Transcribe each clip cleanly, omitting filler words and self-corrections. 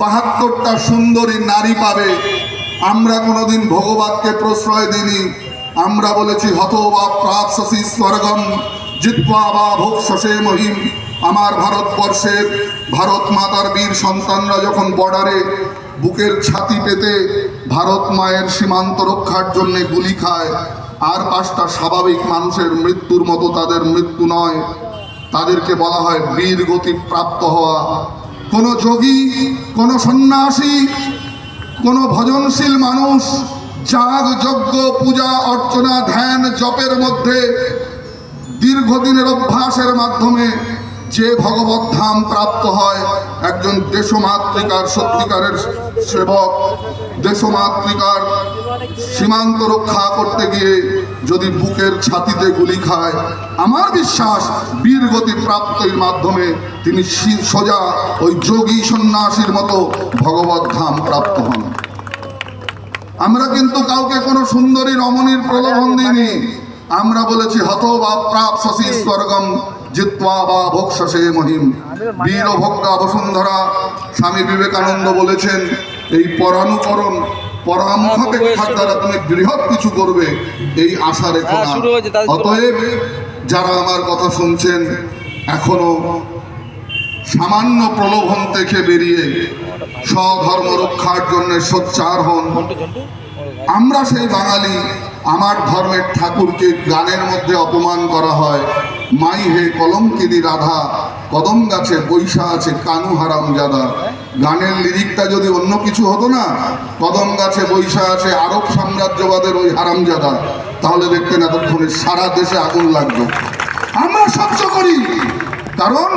72টা সুন্দরী নারী পাবে। আমরা কোনোদিন ভগবানকে প্রশ্রয় দিইনি। আমরা বলেছি হতবা প্রাপ্সসি স্বর্গম জিত্বা বা ভোক্সসে মহিম। আমার ভারতবর্ষের ভারত মাতার বীর সন্তানরা যখন বর্ডারে বুকের ছাতি পেতে ভারত মায়ের সীমান্ত রক্ষার জন্য গুলি খায়, আর 5টা স্বাভাবিক মানুষের মৃত্যুর মতো তাদের মৃত্যু নয়, তাদেরকে বলা হয় বীর গতি প্রাপ্ত হওয়া। কোনো যোগী, কোনো সন্ন্যাসী, কোনো ভজনশীল মানুষ যাগ যজ্ঞ পূজা অর্চনা ধ্যান জপের মধ্যে দীর্ঘদিনের অভ্যাসের মাধ্যমে যে ভগবত ধাম প্রাপ্ত হয়, একজন দেশমাতৃকার সত্যিকারের সেবক দেশমাতৃকার সীমান্ত রক্ষা করতে গিয়ে যদি বুকের ছাতিতে গুলি খায়, আমার বিশ্বাস বীরগতি প্রাপ্তির মাধ্যমে তিনি সোজা ওই যোগী সন্ন্যাসীর মতো ভগবত ধাম প্রাপ্ত হন। আমরা কিন্তু কাউকে কোনো সুন্দরী রমণীর প্রলোভন দিইনি। আমরা বলেছি হত বা প্রাপ্সসি স্বর্গম জিত্বা বা ভোক্সসে মহিম। বীরভোগ্যা বসুন্ধরা স্বামী বিবেকানন্দ বলেছেন, এই পরানুকরণ পরামুখাপেক্ষার দ্বারা তুমি বৃহৎ কিছু করবে, এই আশা রেখো না। অতএব যারা আমার কথা শুনছেন, এখনো সামান্য প্রলোভন থেকে বেরিয়ে স্বধর্ম রক্ষার জন্য সোচ্চার হন। আমরা সেই বাঙালি। আমার ধর্মের ঠাকুরকে গানের মধ্যে অপমান করা হয়। মাই হে কলঙ্কিনী রাধা, কদম গাছে বৈশা আছে কানু হারামজাদা। গানের লিরিকটা যদি অন্য কিছু হতো না, কদম গাছে বৈশা আছে আরব সাম্রাজ্যবাদের ওই হারামজাদা, তাহলে দেখতেন এতক্ষণে সারা দেশে আগুন লাগতো। আমরা সহ্য করি, কারণ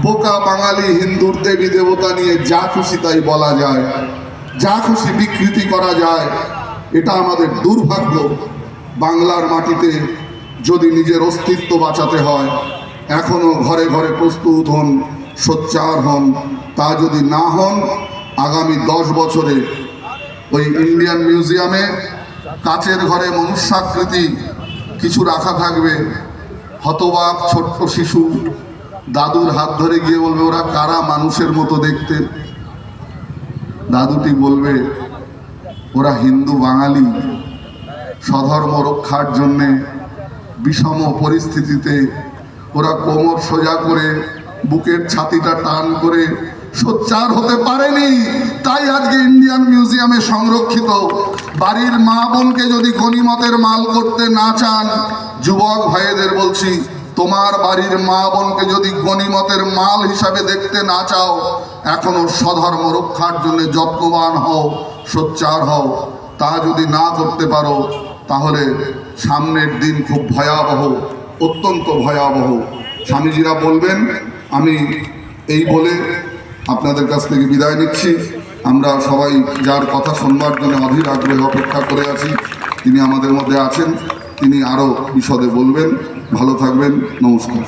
বোকা বাঙালি হিন্দুর দেবী দেবতা নিয়ে যা খুশি তাই বলা যায়, যা খুশি বিকৃতি করা যায়। এটা আমাদের দুর্ভাগ্য। বাংলার মাটিতে যদি নিজের অস্তিত্ব বাঁচাতে হয়, এখনো ঘরে ঘরে প্রস্তুত হন, সোচ্চার হন। তা যদি না হন, আগামী 10 বছরে ওই ইন্ডিয়ান মিউজিয়ামে কাচের ঘরে মনুষ্যাকৃতি কিছু রাখা থাকবে। হতবাক ছোট্ট শিশু দাদুর হাত ধরে গিয়ে বলবে, ওরা কারা মানুষের মতো দেখতে? দাদুটি বলবে, ওরা হিন্দু বাঙালি, স্বধর্ম রক্ষার জন্যে বিষম পরিস্থিতিতে ওরা কোমর সোজা করে বুকের ছাতিটা টান করে সোচ্চার হতে পারেনি, তাই আজকে ইন্ডিয়ান মিউজিয়ামে সংরক্ষিত। বাড়ির মা বোনকে যদি গনিমতের মাল করতে না চান, যুবক ভাইদের বলছি, তোমার বাড়ির মা বোনকে যদি গনিমতের মাল হিসাবে দেখতে না চাও, এখনো স্বধর্ম রক্ষার জন্য যত্নবান হও, সোচ্চার হও। তা যদি না করতে পারো, তাহলে সামনের দিন খুব ভয়াবহ, অত্যন্ত ভয়াবহ। স্বামীজিরা বলবেন। আমি এই বলে আপনাদের কাছ থেকে বিদায় নিচ্ছি। আমরা সবাই যার কথা শুনবার জন্য অধীর আগ্রহে অপেক্ষা করে আছি, তিনি আমাদের মধ্যে আছেন, তিনি আরও বিশদে বলবেন। ভালো থাকবেন, নমস্কার।